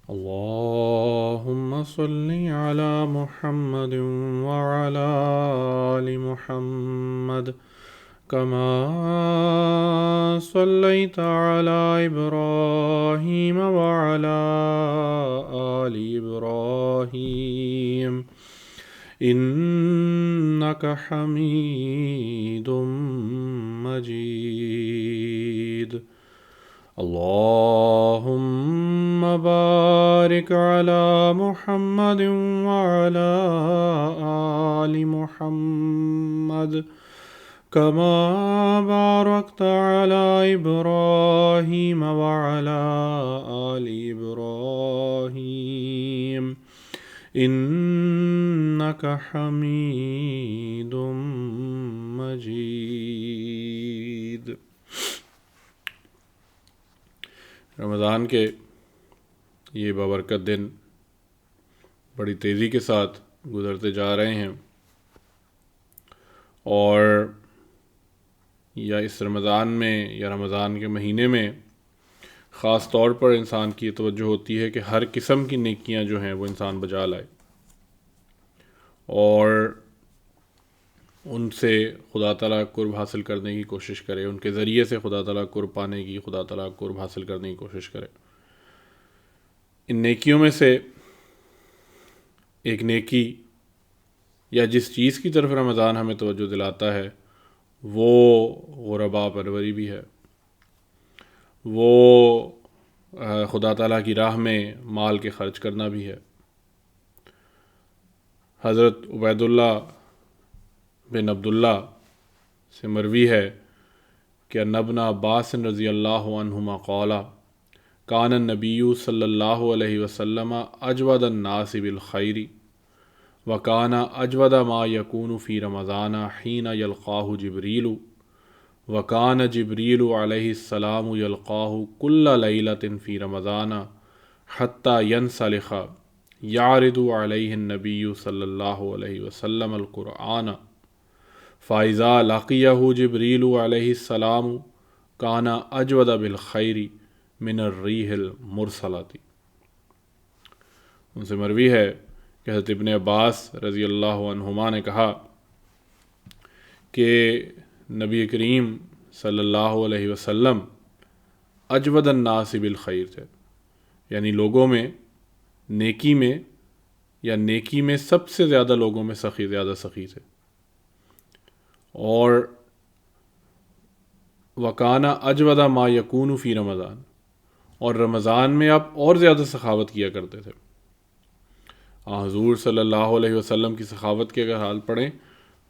اللهم صل على محمد وعلى آل محمد كما صليت على إبراهيم وعلى آل إبراهيم إنك حميد مجيد. اللهم بارك على محمد وعلى آل محمد كما باركت على إبراهيم وعلى آل إبراهيم إنك حميد مجيد. رمضان کے یہ بابرکت دن بڑی تیزی کے ساتھ گزرتے جا رہے ہیں، اور یا اس رمضان میں یا رمضان کے مہینے میں خاص طور پر انسان کی توجہ ہوتی ہے کہ ہر قسم کی نیکیاں جو ہیں وہ انسان بجا لائے اور ان سے خدا تعالیٰ قرب حاصل کرنے کی کوشش کرے، ان کے ذریعے سے خدا تعالیٰ قرب پانے کی، خدا تعالیٰ قرب حاصل کرنے کی کوشش کرے. ان نیکیوں میں سے ایک نیکی یا جس چیز کی طرف رمضان ہمیں توجہ دلاتا ہے وہ غرباء پروری بھی ہے، وہ خدا تعالیٰ کی راہ میں مال کے خرچ کرنا بھی ہے. حضرت عبید اللہ بن عبداللہ سے مروی ہے کہ ان ابن عباس رضی اللہ عنہما قال کان النبی صلی اللہ علیہ وسلم اجود الناس بالخیر وکان اجود ما یکون فی رمضان حین یلقاہ جبریل وکان جبریل علیہ السلام یلقاہ کل لیلۃ فی رمضان حتی ینسلخ یعرض علیہ النبی صلی اللہ علیہ وسلم القرآن فَإِذَا لَقِيَهُ جِبْرِيلُ عَلَيْهِ السَّلَامُ كَانَ أَجْوَدَ بِالْخَيْرِ مِنَ الرِّيحِ الْمُرْسَلَةِ. ان سے مروی ہے کہ حضرت ابن عباس رضی اللہ عنہما نے کہا کہ نبی کریم صلی اللہ علیہ وسلم اجود الناس بالخیر تھے، یعنی لوگوں میں نیکی میں یا نیکی میں سب سے زیادہ لوگوں میں زیادہ سخی تھے. اور وکانا اجودہ ما یکون فی رمضان، اور رمضان میں آپ اور زیادہ سخاوت کیا کرتے تھے. حضور صلی اللہ علیہ وسلم کی سخاوت کے اگر حال پڑھیں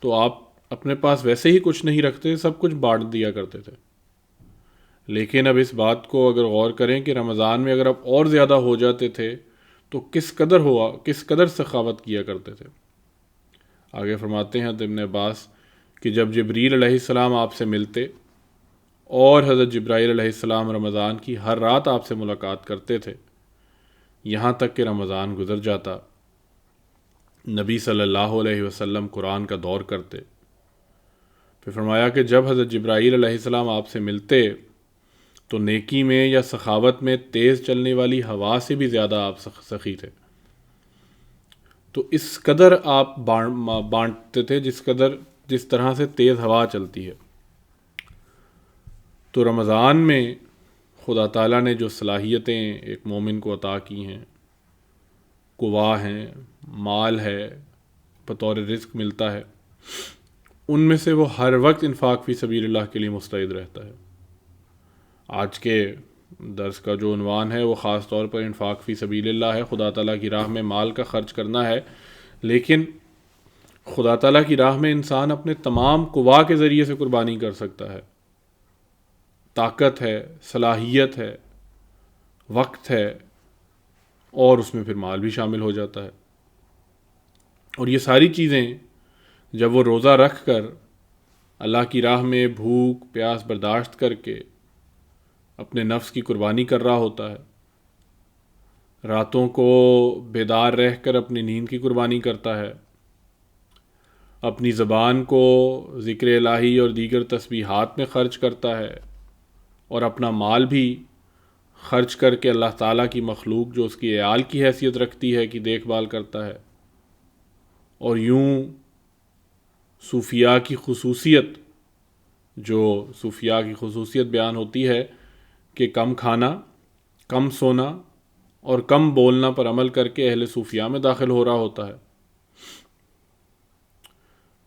تو آپ اپنے پاس ویسے ہی کچھ نہیں رکھتے، سب کچھ بانٹ دیا کرتے تھے. لیکن اب اس بات کو اگر غور کریں کہ رمضان میں اگر آپ اور زیادہ ہو جاتے تھے تو کس قدر سخاوت کیا کرتے تھے. آگے فرماتے ہیں ابن عباس کہ جب جبریل علیہ السلام آپ سے ملتے اور حضرت جبرائیل علیہ السلام رمضان کی ہر رات آپ سے ملاقات کرتے تھے، یہاں تک کہ رمضان گزر جاتا، نبی صلی اللہ علیہ وسلم قرآن کا دور کرتے. پھر فرمایا کہ جب حضرت جبرائیل علیہ السلام آپ سے ملتے تو نیکی میں یا سخاوت میں تیز چلنے والی ہوا سے بھی زیادہ آپ سخی تھے. تو اس قدر آپ بانٹتے تھے جس طرح سے تیز ہوا چلتی ہے. تو رمضان میں خدا تعالیٰ نے جو صلاحیتیں ایک مومن کو عطا کی ہیں، قوا ہیں، مال ہے، بطور رزق ملتا ہے، ان میں سے وہ ہر وقت انفاق فی سبیل اللہ کے لیے مستعد رہتا ہے. آج کے درس کا جو عنوان ہے وہ خاص طور پر انفاق فی سبیل اللہ ہے، خدا تعالیٰ کی راہ میں مال کا خرچ کرنا ہے. لیکن خدا تعالیٰ کی راہ میں انسان اپنے تمام قوا کے ذریعے سے قربانی کر سکتا ہے. طاقت ہے، صلاحیت ہے، وقت ہے، اور اس میں پھر مال بھی شامل ہو جاتا ہے. اور یہ ساری چیزیں جب وہ روزہ رکھ کر اللہ کی راہ میں بھوک پیاس برداشت کر کے اپنے نفس کی قربانی کر رہا ہوتا ہے، راتوں کو بیدار رہ کر اپنی نیند کی قربانی کرتا ہے، اپنی زبان کو ذکر الہی اور دیگر تسبیحات میں خرچ کرتا ہے، اور اپنا مال بھی خرچ کر کے اللہ تعالیٰ کی مخلوق جو اس کی عیال کی حیثیت رکھتی ہے کی دیکھ بھال کرتا ہے. اور یوں صوفیاء کی خصوصیت بیان ہوتی ہے کہ کم کھانا، کم سونا اور کم بولنا پر عمل کر کے اہل صوفیاء میں داخل ہو رہا ہوتا ہے.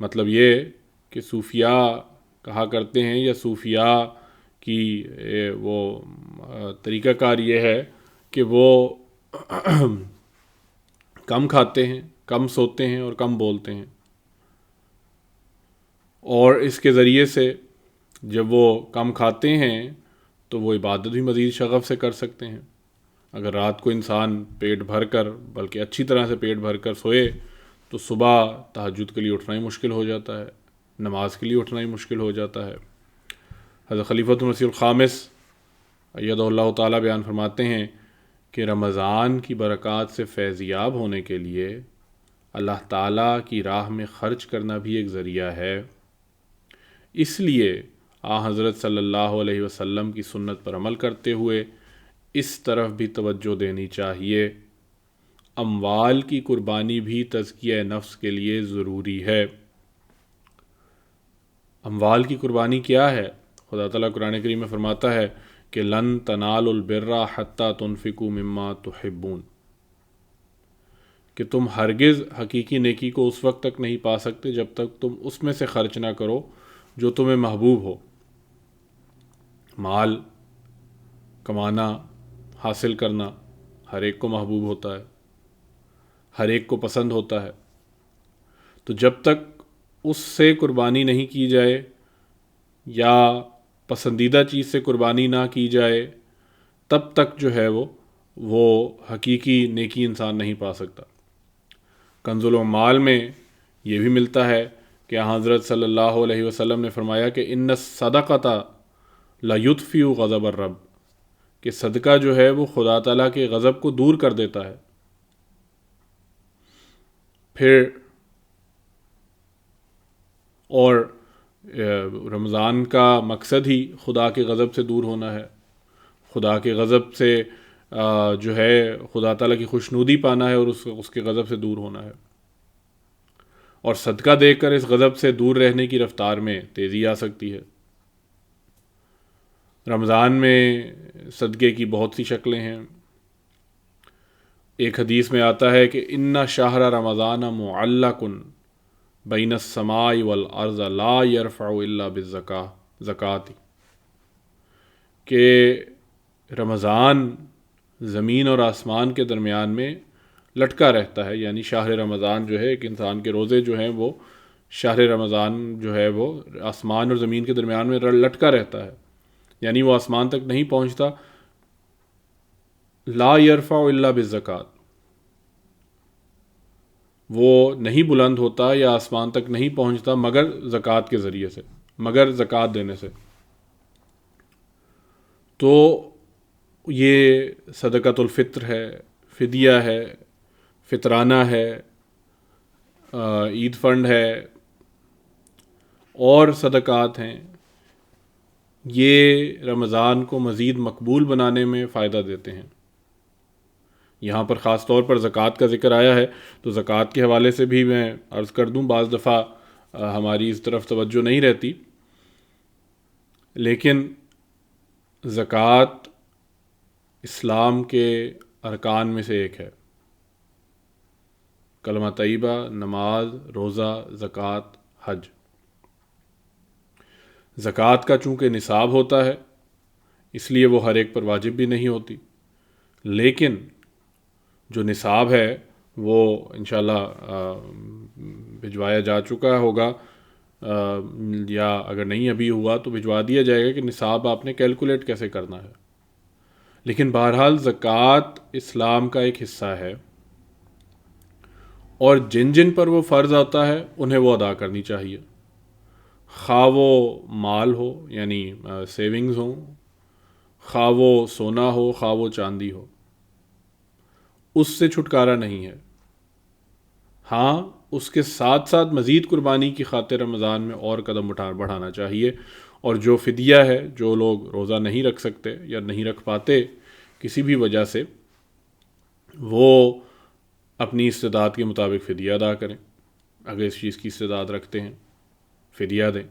مطلب یہ کہ صوفیاء کہا کرتے ہیں، یا صوفیاء کی وہ طریقہ کار یہ ہے کہ وہ کم کھاتے ہیں، کم سوتے ہیں اور کم بولتے ہیں. اور اس کے ذریعے سے جب وہ کم کھاتے ہیں تو وہ عبادت بھی مزید شغف سے کر سکتے ہیں. اگر رات کو انسان پیٹ بھر کر، بلکہ اچھی طرح سے پیٹ بھر کر سوئے تو صبح تہجد کے لیے اٹھنا ہی مشکل ہو جاتا ہے، نماز کے لیے اٹھنا ہی مشکل ہو جاتا ہے. حضرت خلیفۃ المسیح الخامس ایدہ اللہ تعالیٰ بیان فرماتے ہیں کہ رمضان کی برکات سے فیضیاب ہونے کے لیے اللہ تعالیٰ کی راہ میں خرچ کرنا بھی ایک ذریعہ ہے. اس لیے حضرت صلی اللہ علیہ وسلم کی سنت پر عمل کرتے ہوئے اس طرف بھی توجہ دینی چاہیے. اموال کی قربانی بھی تزکیہ نفس کے لیے ضروری ہے. اموال کی قربانی کیا ہے؟ خدا تعالیٰ قرآن کریم میں فرماتا ہے کہ لن تنالوا البر حتی تنفقوا مما تحبون، کہ تم ہرگز حقیقی نیکی کو اس وقت تک نہیں پا سکتے جب تک تم اس میں سے خرچ نہ کرو جو تمہیں محبوب ہو. مال کمانا، حاصل کرنا ہر ایک کو محبوب ہوتا ہے، ہر ایک کو پسند ہوتا ہے. تو جب تک اس سے قربانی نہیں کی جائے یا پسندیدہ چیز سے قربانی نہ کی جائے تب تک جو ہے وہ حقیقی نیکی انسان نہیں پا سکتا. کنز العمال میں یہ بھی ملتا ہے کہ حضرت صلی اللہ علیہ وسلم نے فرمایا کہ ان الصدقۃ لیطفئ غضب الرب، کہ صدقہ جو ہے وہ خدا تعالیٰ کے غضب کو دور کر دیتا ہے. پھر اور رمضان کا مقصد ہی خدا کے غضب سے دور ہونا ہے، خدا کے غضب سے جو ہے خدا تعالیٰ کی خوشنودی پانا ہے اور اس کے غضب سے دور ہونا ہے. اور صدقہ دے کر اس غضب سے دور رہنے کی رفتار میں تیزی آ سکتی ہے. رمضان میں صدقے کی بہت سی شکلیں ہیں. ایک حدیث میں آتا ہے کہ ان شہر رمضان معلق بین السماء والارض لا یرفع الا بالزکاۃ، کہ رمضان زمین اور آسمان کے درمیان میں لٹکا رہتا ہے. یعنی شہر رمضان جو ہے، ایک انسان کے روزے جو ہیں وہ شہر رمضان جو ہے وہ آسمان اور زمین کے درمیان میں لٹکا رہتا ہے، یعنی وہ آسمان تک نہیں پہنچتا. لا یرفع الا بالزکاۃ، وہ نہیں بلند ہوتا یا آسمان تک نہیں پہنچتا مگر زکوٰۃ کے ذریعے سے، مگر زکوٰۃ دینے سے. تو یہ صدقۃ الفطر ہے، فدیہ ہے، فطرانہ ہے، عید فنڈ ہے اور صدقات ہیں. یہ رمضان کو مزید مقبول بنانے میں فائدہ دیتے ہیں. یہاں پر خاص طور پر زکوٰۃ کا ذکر آیا ہے تو زکوٰۃ کے حوالے سے بھی میں عرض کر دوں، بعض دفعہ ہماری اس طرف توجہ نہیں رہتی، لیکن زکوٰۃ اسلام کے ارکان میں سے ایک ہے. کلمہ طیبہ، نماز، روزہ، زکوٰۃ، حج. زکوٰۃ کا چونکہ نصاب ہوتا ہے اس لیے وہ ہر ایک پر واجب بھی نہیں ہوتی، لیکن جو نصاب ہے وہ انشاءاللہ بھجوایا جا چکا ہوگا، یا اگر نہیں ابھی ہوا تو بھجوا دیا جائے گا کہ نصاب آپ نے کیلکولیٹ کیسے کرنا ہے. لیکن بہرحال زکوٰۃ اسلام کا ایک حصہ ہے، اور جن جن پر وہ فرض آتا ہے انہیں وہ ادا کرنی چاہیے، خواہ وہ مال ہو یعنی سیونگز ہوں، خواہ وہ سونا ہو، خواہ وہ چاندی ہو، اس سے چھٹکارا نہیں ہے. ہاں اس کے ساتھ ساتھ مزید قربانی کی خاطر رمضان میں اور قدم بڑھانا چاہیے. اور جو فدیہ ہے، جو لوگ روزہ نہیں رکھ سکتے یا نہیں رکھ پاتے کسی بھی وجہ سے، وہ اپنی استطاعت کے مطابق فدیہ ادا کریں، اگر اس چیز کی استطاعت رکھتے ہیں فدیہ دیں،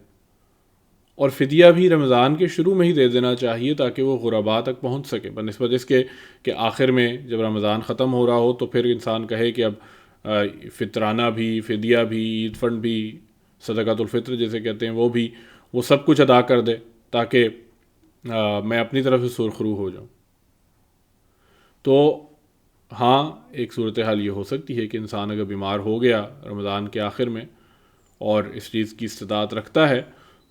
اور فدیہ بھی رمضان کے شروع میں ہی دے دینا چاہیے تاکہ وہ غرباء تک پہنچ سکے، بنسبت اس کے کہ آخر میں جب رمضان ختم ہو رہا ہو تو پھر انسان کہے کہ اب فطرانہ بھی، فدیہ بھی، عید فنڈ بھی، صدقۃ الفطر جیسے کہتے ہیں وہ سب کچھ ادا کر دے تاکہ میں اپنی طرف سے سرخرو ہو جاؤں۔ تو ہاں، ایک صورتحال یہ ہو سکتی ہے کہ انسان اگر بیمار ہو گیا رمضان کے آخر میں اور اس چیز کی استطاعت رکھتا ہے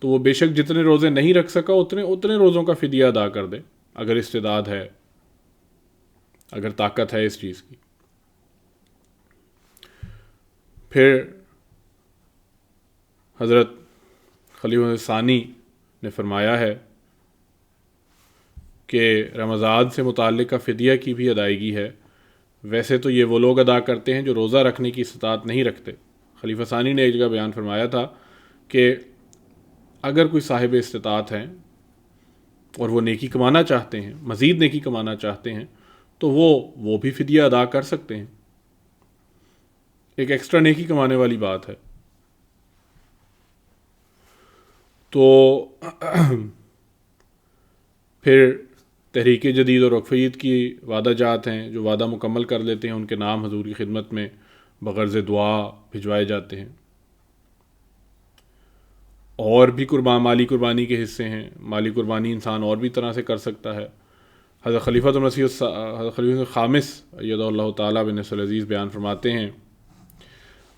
تو وہ بے شک جتنے روزے نہیں رکھ سکا اتنے روزوں کا فدیہ ادا کر دے، اگر استعداد ہے، اگر طاقت ہے اس چیز کی۔ پھر حضرت خلیفہ ثانی نے فرمایا ہے کہ رمضان سے متعلقہ فدیہ کی بھی ادائیگی ہے۔ ویسے تو یہ وہ لوگ ادا کرتے ہیں جو روزہ رکھنے کی استطاعت نہیں رکھتے۔ خلیفہ ثانی نے ایک جگہ بیان فرمایا تھا کہ اگر کوئی صاحب استطاعت ہیں اور وہ نیکی کمانا چاہتے ہیں، مزید نیکی کمانا چاہتے ہیں، تو وہ بھی فدیہ ادا کر سکتے ہیں۔ ایک ایکسٹرا نیکی کمانے والی بات ہے۔ تو پھر تحریک جدید اور وقف عید کی وعدہ جات ہیں، جو وعدہ مکمل کر لیتے ہیں، ان کے نام حضور کی خدمت میں بغرض دعا بھجوائے جاتے ہیں۔ اور بھی مالی قربانی کے حصے ہیں، مالی قربانی انسان اور بھی طرح سے کر سکتا ہے۔ حضرت خلیفۃ خلیفہ خامس ایدہ اللہ تعالیٰ بن نصر العزیز بیان فرماتے ہیں،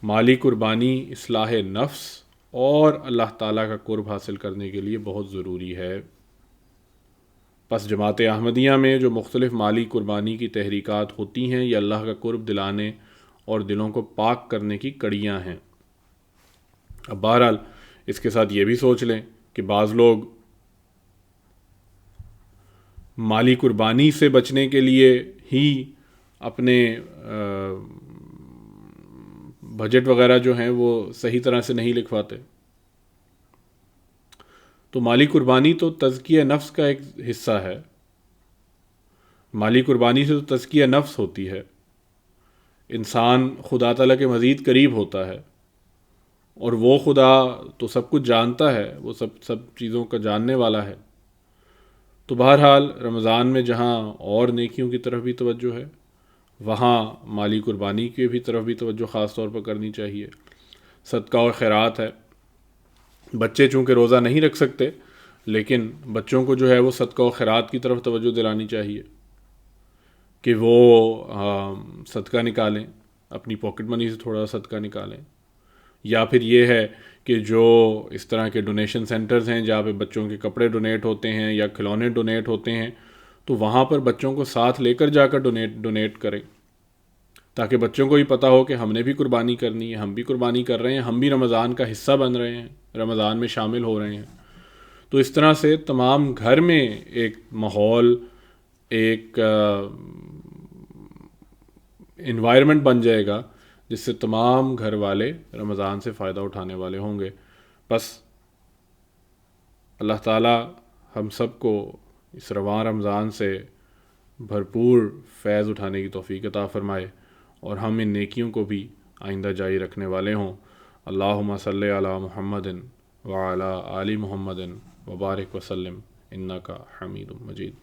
مالی قربانی اصلاح نفس اور اللہ تعالیٰ کا قرب حاصل کرنے کے لیے بہت ضروری ہے۔ پس جماعت احمدیہ میں جو مختلف مالی قربانی کی تحریکات ہوتی ہیں، یہ اللہ کا قرب دلانے اور دلوں کو پاک کرنے کی کڑیاں ہیں۔ اب بہرحال اس کے ساتھ یہ بھی سوچ لیں کہ بعض لوگ مالی قربانی سے بچنے کے لیے ہی اپنے بجٹ وغیرہ جو ہیں وہ صحیح طرح سے نہیں لکھواتے۔ تو مالی قربانی تو تزکیہ نفس کا ایک حصہ ہے۔ مالی قربانی سے تو تزکیہ نفس ہوتی ہے، انسان خدا تعالیٰ کے مزید قریب ہوتا ہے، اور وہ خدا تو سب کچھ جانتا ہے، وہ سب چیزوں کا جاننے والا ہے۔ تو بہرحال رمضان میں جہاں اور نیکیوں کی طرف بھی توجہ ہے، وہاں مالی قربانی کی بھی طرف بھی توجہ خاص طور پر کرنی چاہیے۔ صدقہ اور خیرات ہے، بچے چونکہ روزہ نہیں رکھ سکتے، لیکن بچوں کو جو ہے وہ صدقہ و خیرات کی طرف توجہ دلانی چاہیے کہ وہ صدقہ نکالیں، اپنی پاکٹ منی سے تھوڑا صدقہ نکالیں، یا پھر یہ ہے کہ جو اس طرح کے ڈونیشن سینٹرز ہیں جہاں پہ بچوں کے کپڑے ڈونیٹ ہوتے ہیں یا کھلونے ڈونیٹ ہوتے ہیں، تو وہاں پر بچوں کو ساتھ لے کر جا کر ڈونیٹ کریں، تاکہ بچوں کو بھی پتہ ہو کہ ہم نے بھی قربانی کرنی ہے، ہم بھی قربانی کر رہے ہیں، ہم بھی رمضان کا حصہ بن رہے ہیں، رمضان میں شامل ہو رہے ہیں۔ تو اس طرح سے تمام گھر میں ایک ماحول، ایک انوائرمنٹ بن جائے گا جس سے تمام گھر والے رمضان سے فائدہ اٹھانے والے ہوں گے۔ بس اللہ تعالیٰ ہم سب کو اس رواں رمضان سے بھرپور فیض اٹھانے کی توفیق عطا فرمائے، اور ہم ان نیکیوں کو بھی آئندہ جاری رکھنے والے ہوں۔ اللہم صلی علی محمد وعلی آل محمد وبارک وسلم انک حمید مجید۔